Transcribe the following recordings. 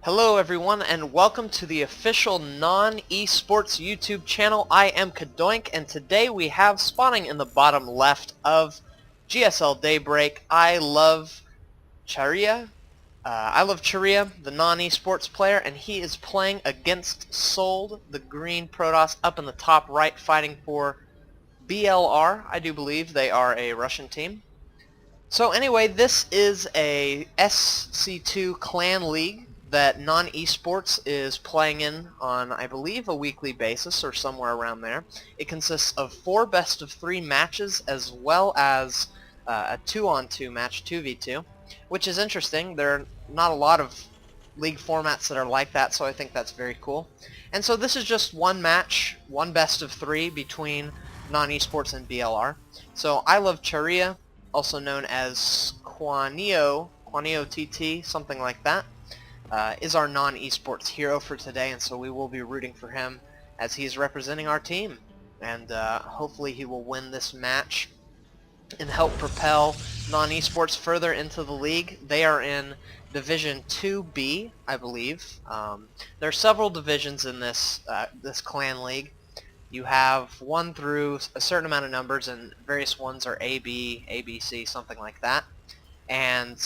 Hello everyone and welcome to the official NoN-eSports YouTube channel. I am Cadoink and today we have spawning in the bottom left of GSL Daybreak ILoVeChiara. ILoVeChiara, the NoN-eSports player, and he is playing against SoLD, the green Protoss, up in the top right, fighting for BLR. I do believe they are a Russian team. So anyway, this is a SC2 clan league that NoN-eSports is playing in on, I believe, a weekly basis or somewhere around there. It consists of 4 best-of-3 matches as well as a 2-on-2 match, 2v2, which is interesting. There are not a lot of league formats that are like that, so I think that's very cool. And so this is just one match, one best-of-3 between NoN-eSports and BLR. So ILoVeChiara, also known as Quanio TT, something like that, is our NoN-eSports hero for today, and so we will be rooting for him as he's representing our team. And hopefully he will win this match and help propel NoN-eSports further into the league. They are in Division 2B, I believe. There are several divisions in this clan league. You have 1 through a certain amount of numbers, and various ones are A, B, A, B, C, something like that. And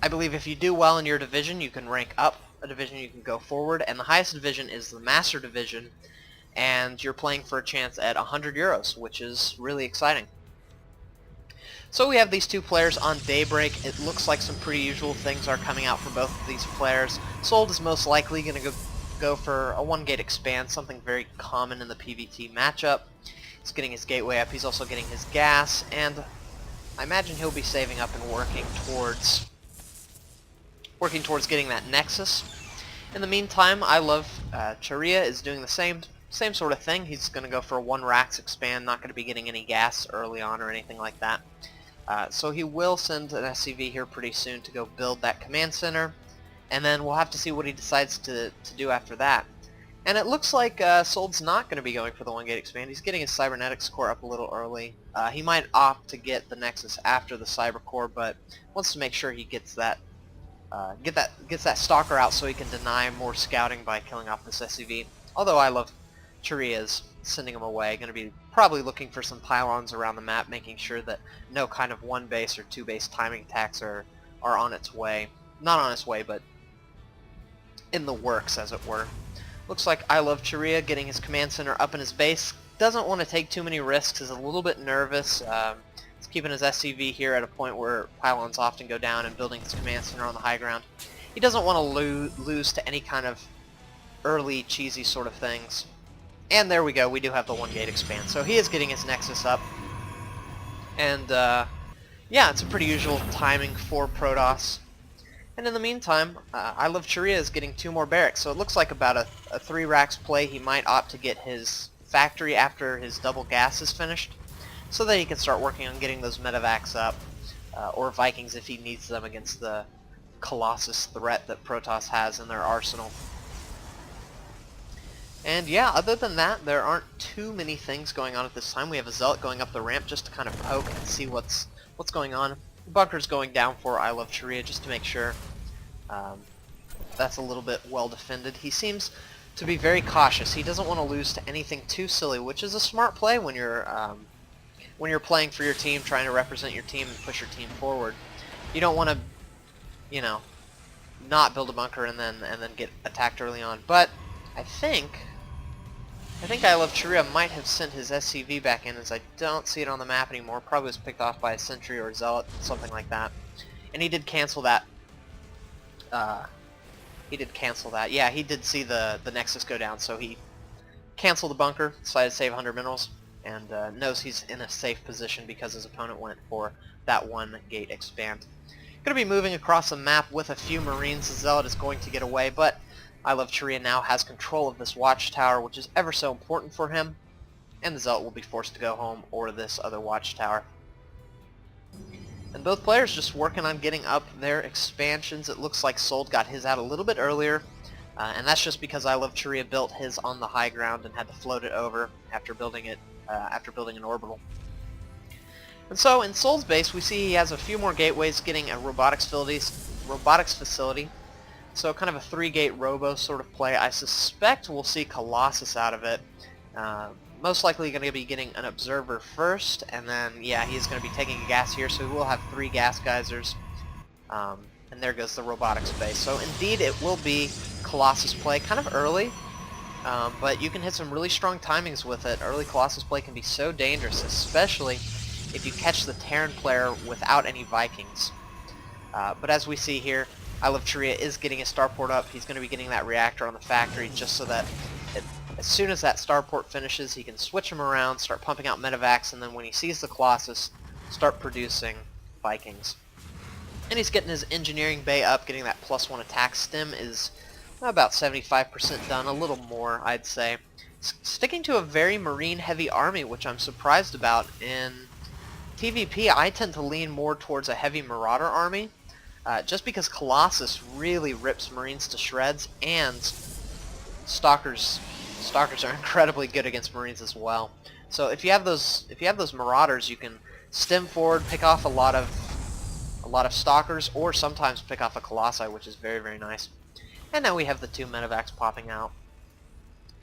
I believe if you do well in your division, you can rank up a division, you can go forward, and the highest division is the Master Division, and you're playing for a chance at 100 euros, which is really exciting. So we have these 2 players on Daybreak. It looks like some pretty usual things are coming out for both of these players. SoLD is most likely going to go for a 1-gate expand, something very common in the PvT matchup. He's getting his gateway up, he's also getting his gas, and I imagine he'll be saving up and working towards getting that Nexus. In the meantime, ILoVeChiara is doing the same sort of thing. He's going to go for a 1-Rax expand, not going to be getting any gas early on or anything like that. So he will send an SCV here pretty soon to go build that command center, and then we'll have to see what he decides to do after that. And it looks like SoLD's not going to be going for the 1-gate expand. He's getting his cybernetics core up a little early. He might opt to get the Nexus after the cyber core, but wants to make sure he gets that gets that stalker out so he can deny more scouting by killing off this SCV. Although ILoVeChiara is sending him away, going to be probably looking for some pylons around the map, making sure that no kind of 1-base or 2-base timing attacks are on its way. Not on its way, but in the works, as it were. Looks like ILoVeChiara getting his command center up in his base. Doesn't want to take too many risks, is a little bit nervous. He's keeping his SCV here at a point where pylons often go down and building his command center on the high ground. He doesn't want to lose to any kind of early cheesy sort of things. And there we go, we do have the 1-gate expand. So he is getting his Nexus up. And yeah, it's a pretty usual timing for Protoss. And in the meantime, ILoVeChiara is getting 2 more barracks, so it looks like about a 3-Rax play. He might opt to get his factory after his double gas is finished, so that he can start working on getting those medevacs up, or Vikings if he needs them against the Colossus threat that Protoss has in their arsenal. And yeah, other than that, there aren't too many things going on at this time. We have a Zealot going up the ramp just to kind of poke and see what's going on. The bunker's going down for ILoVeChiara just to make sure that's a little bit well defended. He seems to be very cautious. He doesn't want to lose to anything too silly, which is a smart play when you're playing for your team, trying to represent your team and push your team forward. You don't want to, you know, not build a bunker and then get attacked early on. But I think ILoVeChiara might have sent his SCV back in, as I don't see it on the map anymore. Probably was picked off by a sentry or a zealot, something like that. And he did cancel that. Yeah, he did see the Nexus go down, so he canceled the bunker, decided to save 100 minerals, and knows he's in a safe position because his opponent went for that 1-gate expand. Going to be moving across the map with a few Marines. The zealot is going to get away, but ILoVeChiara now has control of this watchtower, which is ever so important for him, and the Zealot will be forced to go home, or this other watchtower. And both players just working on getting up their expansions. It looks like SoLD got his out a little bit earlier, and that's just because ILoVeChiara built his on the high ground and had to float it over after building an orbital. And so in SoLD's base, we see he has a few more gateways, getting a robotics facility. So kind of a 3-gate robo sort of play. I suspect we'll see Colossus out of it. Most likely going to be getting an observer first, and then, yeah, he's going to be taking a gas here, so we will have 3 gas geysers. And there goes the robotics base. So indeed it will be Colossus play, kind of early, but you can hit some really strong timings with it. Early Colossus play can be so dangerous, especially if you catch the Terran player without any Vikings. But as we see here, ILoVeChiara is getting his starport up. He's going to be getting that reactor on the factory just so that as soon as that starport finishes, he can switch them around, start pumping out medevacs, and then when he sees the Colossus, start producing Vikings. And he's getting his engineering bay up, getting that +1 attack. Stim is about 75% done, a little more, I'd say. Sticking to a very marine-heavy army, which I'm surprised about. In TvP, I tend to lean more towards a heavy marauder army, just because Colossus really rips marines to shreds, and stalkers are incredibly good against marines as well. So if you have those marauders, you can stim forward, pick off a lot of stalkers, or sometimes pick off a colossi, which is very, very nice. And now we have the 2 medevacs popping out.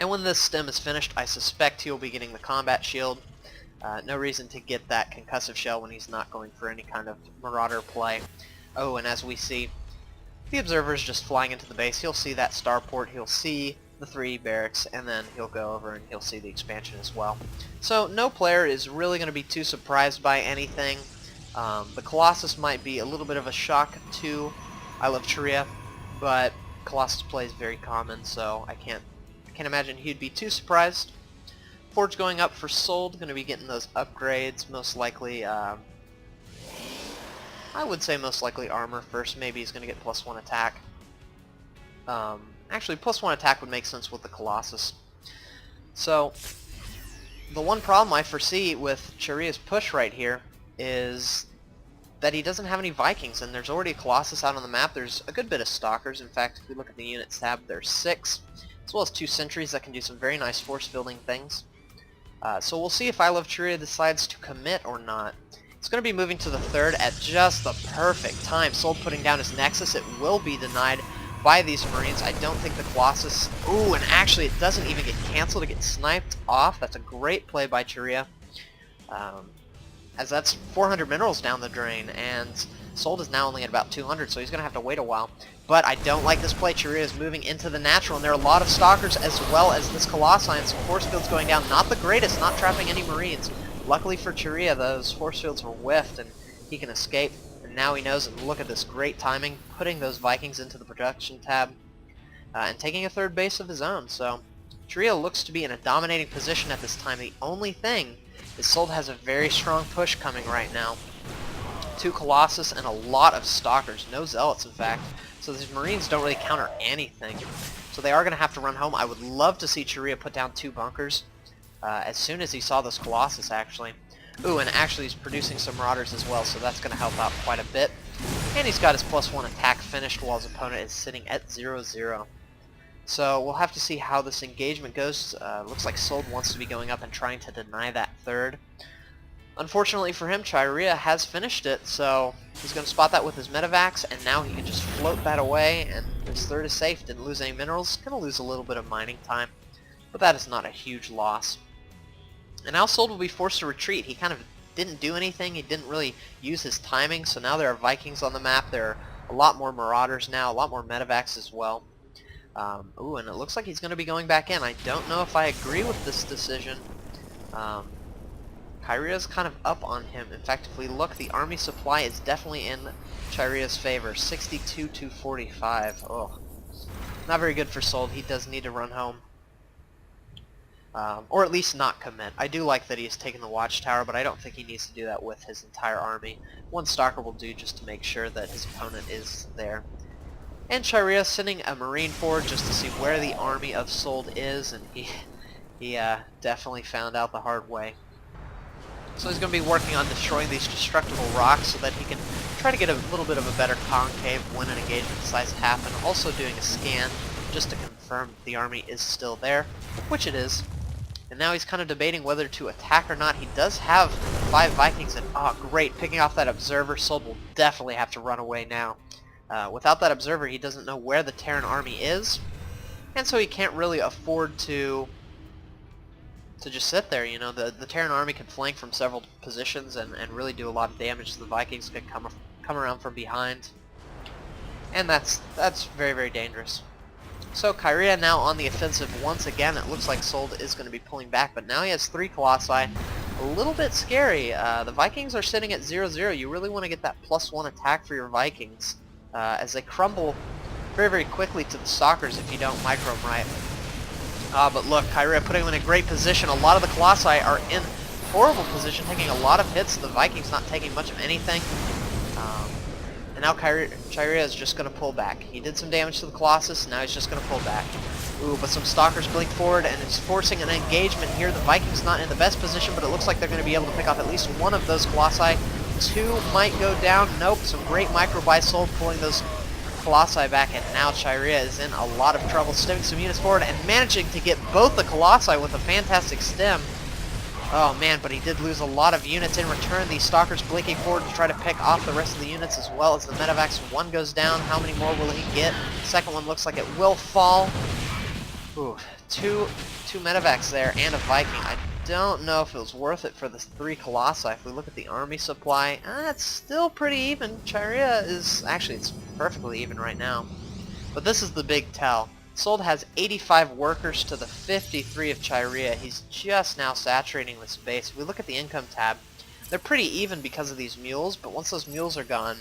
And when this stim is finished, I suspect he'll be getting the combat shield. No reason to get that concussive shell when he's not going for any kind of marauder play. Oh, and as we see, the observer's just flying into the base. He'll see that starport, he'll see the 3 barracks, and then he'll go over and he'll see the expansion as well. So no player is really going to be too surprised by anything. The Colossus might be a little bit of a shock to ILoVeChiara, but Colossus play is very common, so I can't imagine he'd be too surprised. Forge going up for SoLD, going to be getting those upgrades, most likely, I would say most likely armor first. Maybe he's going to get +1 attack. Actually, +1 attack would make sense with the Colossus. So, the one problem I foresee with Charia's push right here is that he doesn't have any Vikings, and there's already a Colossus out on the map. There's a good bit of Stalkers. In fact, if we look at the units tab, there's 6, as well as 2 sentries that can do some very nice force-building things. So we'll see if ILoVeChiara decides to commit or not. It's going to be moving to the 3rd at just the perfect time. SoLD putting down his Nexus. It will be denied by these Marines. I don't think the Colossus... Ooh, and actually it doesn't even get canceled. It gets sniped off. That's a great play by Chiria. As that's 400 minerals down the drain, and SoLD is now only at about 200, so he's going to have to wait a while. But I don't like this play. Chiria is moving into the natural, and there are a lot of Stalkers as well as this Colossi, and some force fields going down. Not the greatest, not trapping any Marines. Luckily for Chiria, those force fields were whiffed, and he can escape. And now he knows, and look at this great timing, putting those Vikings into the production tab, and taking a 3rd base of his own. So Chiria looks to be in a dominating position at this time. The only thing is SoLD has a very strong push coming right now. 2 Colossus and a lot of Stalkers. No Zealots, in fact. So these Marines don't really counter anything. So they are going to have to run home. I would love to see Chiria put down 2 bunkers as soon as he saw this Colossus, actually. Ooh, and actually he's producing some Marauders as well, so that's going to help out quite a bit. And he's got his +1 attack finished while his opponent is sitting at 0-0. So we'll have to see how this engagement goes. Looks like SoLD wants to be going up and trying to deny that 3rd. Unfortunately for him, Chiria has finished it, so he's going to spot that with his medevacs, and now he can just float that away, and his 3rd is safe. Didn't lose any minerals. Going to lose a little bit of mining time, but that is not a huge loss. And now SoLD will be forced to retreat. He kind of didn't do anything. He didn't really use his timing, so now there are Vikings on the map. There are a lot more Marauders now, a lot more medevacs as well. Ooh, and it looks like he's going to be going back in. I don't know if I agree with this decision. Chiria's kind of up on him. In fact, if we look, the army supply is definitely in Chiria's favor. 62 to 45. Oh, not very good for SoLD. He does need to run home. Or at least not commit. I do like that he has taken the watchtower, but I don't think he needs to do that with his entire army. 1 Stalker will do just to make sure that his opponent is there. And Chiria sending a Marine forward just to see where the army of SoLD is, and he definitely found out the hard way. So he's going to be working on destroying these destructible rocks so that he can try to get a little bit of a better concave when an engagement decides to happen. Also doing a scan just to confirm the army is still there, which it is. And now he's kind of debating whether to attack or not. He does have 5 Vikings, and oh great, picking off that observer. SoLD will definitely have to run away now. Without that observer, he doesn't know where the Terran army is, and so he can't really afford to just sit there. You know, the Terran army can flank from several positions and really do a lot of damage. The Vikings can come around from behind, and that's very, very dangerous. So Kyria now on the offensive once again. It looks like SoLD is going to be pulling back, but now he has 3 Colossi. A little bit scary. The Vikings are sitting at 0-0. You really want to get that +1 attack for your Vikings as they crumble very, very quickly to the Stalkers if you don't micro them right. But look, Kyria putting them in a great position. A lot of the Colossi are in horrible position, taking a lot of hits. The Vikings not taking much of anything. And now Kyria is just going to pull back. He did some damage to the Colossus, now he's just going to pull back. Ooh, but some Stalkers blink forward, and it's forcing an engagement here. The Vikings not in the best position, but it looks like they're going to be able to pick off at least one of those Colossi. 2 might go down. Nope, some great micro by SoLD pulling those Colossi back, and now Kyria is in a lot of trouble, stemming some units forward and managing to get both the Colossi with a fantastic stem. Oh man, but he did lose a lot of units in return. These Stalkers blinking forward to try to pick off the rest of the units, as well as the medevacs. 1 goes down. How many more will he get? The second one looks like it will fall. Ooh, two medevacs there and a Viking. I don't know if it was worth it for the 3 Colossi. If we look at the army supply, it's still pretty even. Kyria is, actually it's perfectly even right now. But this is the big tell. SoLD has 85 workers to the 53 of Kyria. He's just now saturating the space. If we look at the income tab, they're pretty even because of these mules, but once those mules are gone,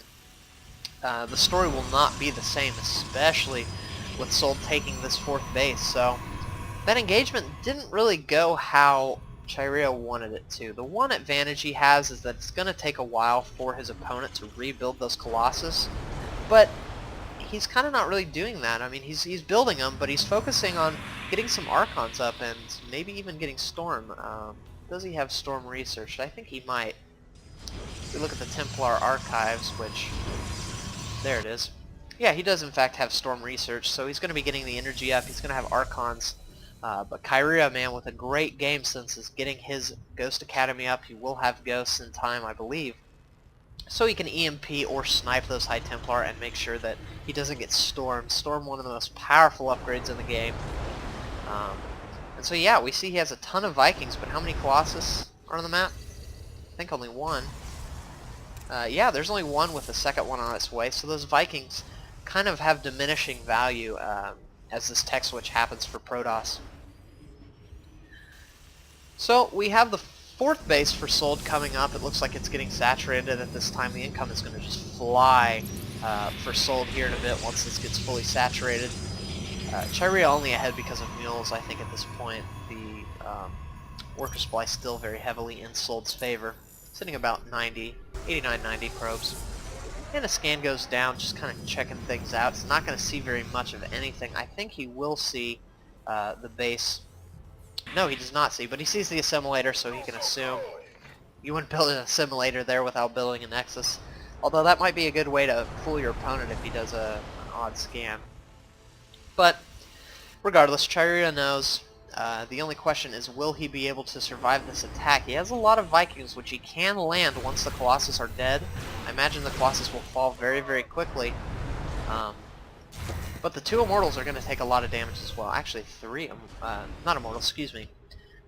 the story will not be the same, especially with SoLD taking this 4th base. So that engagement didn't really go how Kyria wanted it to. The one advantage he has is that it's going to take a while for his opponent to rebuild those Colossus, but he's kind of not really doing that. I mean, he's building them, but he's focusing on getting some Archons up and maybe even getting Storm. Does he have Storm researched? I think he might. If we look at the Templar archives, which, there it is. Yeah, he does in fact have Storm research, so he's going to be getting the energy up. He's going to have Archons. But Kyria, man, with a great game sense, is getting his Ghost Academy up. He will have Ghosts in time, I believe, so he can EMP or snipe those High Templar and make sure that he doesn't get stormed. Storm, one of the most powerful upgrades in the game. And so yeah, we see he has a ton of Vikings, but how many Colossus are on the map? I think only 1. Yeah, there's only 1 with the second one on its way, so those Vikings kind of have diminishing value as this tech switch happens for Protoss. So we have the 4th base for SoLD coming up. It looks like it's getting saturated at this time. The income is going to just fly for SoLD here in a bit once this gets fully saturated. Kyria only ahead because of mules, I think, at this point. The worker supply still very heavily in SoLD's favor, sitting about 89-90 probes. And a scan goes down, just kind of checking things out. It's not going to see very much of anything. I think he will see the base. No, he does not see, but he sees the assimilator, so he can assume. You wouldn't build an assimilator there without building a nexus. Although that might be a good way to fool your opponent if he does an odd scan. But regardless, Kyria knows. The only question is, will he be able to survive this attack? He has a lot of Vikings, which he can land once the Colossus are dead. I imagine the Colossus will fall very, very quickly. But the 2 Immortals are going to take a lot of damage as well. Actually, 3, not Immortals, excuse me.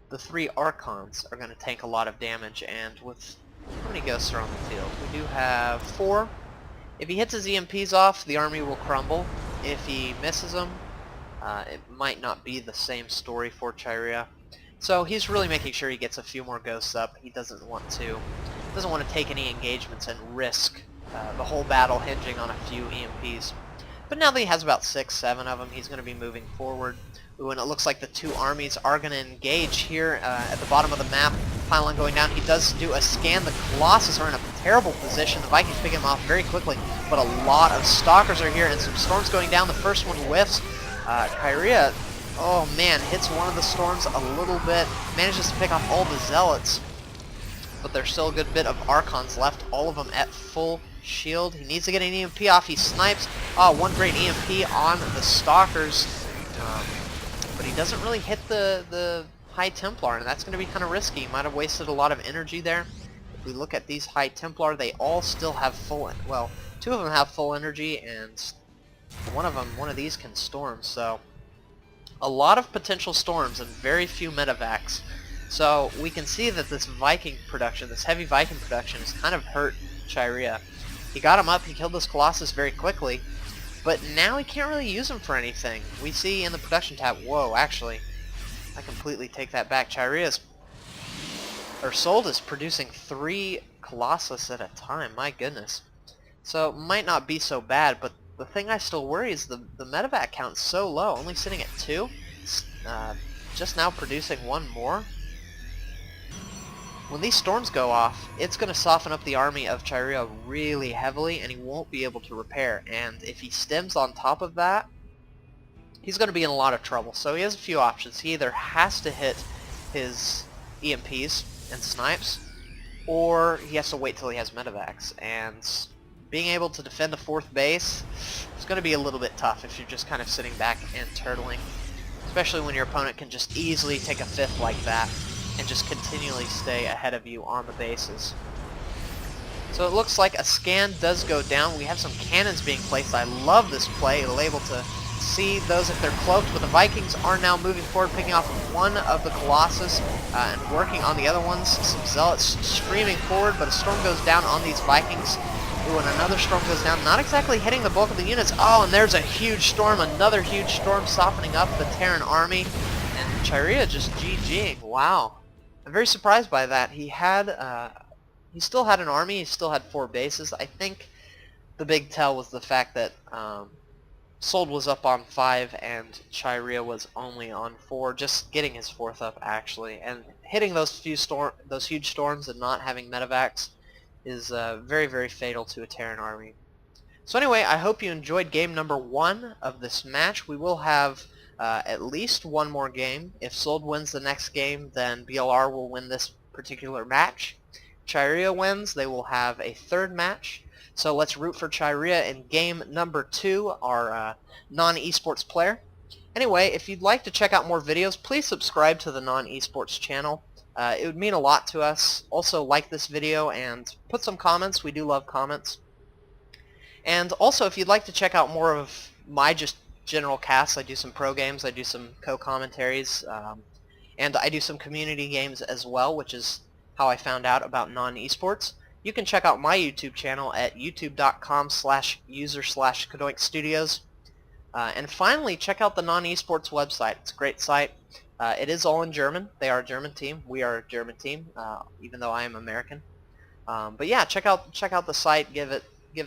The 3 Archons are going to tank a lot of damage, and with, how many Ghosts are on the field? We do have 4. If he hits his EMPs off, the army will crumble. If he misses them, it might not be the same story for Kyria. So he's really making sure he gets a few more Ghosts up. He doesn't want to take any engagements and risk the whole battle hinging on a few EMPs. But now that he has about 6, 7 of them, he's going to be moving forward. Ooh, and it looks like the 2 armies are going to engage here at the bottom of the map. Pylon going down. He does do a scan. The Colossus are in a terrible position. The Vikings pick him off very quickly, but a lot of Stalkers are here, and some Storms going down. The first one whiffs. Kyria, oh man, hits one of the Storms a little bit. Manages to pick off all the Zealots, but there's still a good bit of Archons left. All of them at full shield. He needs to get an EMP off. He snipes. One great EMP on the Stalkers, but he doesn't really hit the High Templar, and that's going to be kind of risky. He might have wasted a lot of energy there. we look at these High Templar, they all still have full, well, 2 of them have full energy, and one of these can storm, so a lot of potential storms and very few medevacs. So we can see that this Viking production, this heavy Viking production, has kind of hurt Chirea. He got him up, he killed this Colossus very quickly, but now he can't really use him for anything. We see in the production tab, whoa, actually, I completely take that back. SoLD is producing 3 Colossus at a time, my goodness. So it might not be so bad, but the thing I still worry is the medevac count's so low, only sitting at 2, just now producing 1 more. When these storms go off, it's going to soften up the army of Chirea really heavily, and he won't be able to repair. And if he stems on top of that, he's going to be in a lot of trouble. So he has a few options. He either has to hit his EMPs and snipes, or he has to wait till he has medevacs. And being able to defend a 4th base is going to be a little bit tough if you're just kind of sitting back and turtling, especially when your opponent can just easily take a 5th like that and just continually stay ahead of you on the bases. So it looks like a scan does go down. We have some cannons being placed. I love this play. It'll able to see those if they're cloaked, but the Vikings are now moving forward, picking off one of the Colossus and working on the other ones. Some Zealots screaming forward, but a storm goes down on these Vikings. Ooh, and another storm goes down, not exactly hitting the bulk of the units. Oh, and there's a huge storm, another huge storm softening up the Terran army, and Chirea just GGing. Wow. I'm very surprised by that. He still had an army, he still had 4 bases. I think the big tell was the fact that SoLD was up on 5 and Chirea was only on 4, just getting his 4th up actually, and hitting those huge storms and not having medevacs is very, very fatal to a Terran army. So anyway, I hope you enjoyed game number 1 of this match. We will have at least 1 more game. If SoLD wins the next game, then BLR will win this particular match. Chirea wins, they will have a 3rd match. So let's root for Chirea in game number 2, our non-esports player. Anyway, if you'd like to check out more videos, please subscribe to the Non-eSports channel. It would mean a lot to us. Also like this video and put some comments. We do love comments. And also, if you'd like to check out more of my just general casts, I do some pro games, I do some co-commentaries, and I do some community games as well, which is how I found out about non-esports. You can check out my YouTube channel at youtube.com/user/CadoinkStudios. And finally, check out the Non-eSports website. It's a great site. It is all in German. They are a German team. We are a German team, even though I am American. But yeah, check out the site. Give it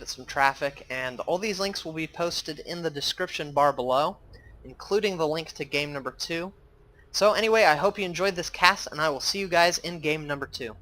some traffic, and all these links will be posted in the description bar below, including the link to game number 2. So anyway, I hope you enjoyed this cast, and I will see you guys in game number 2.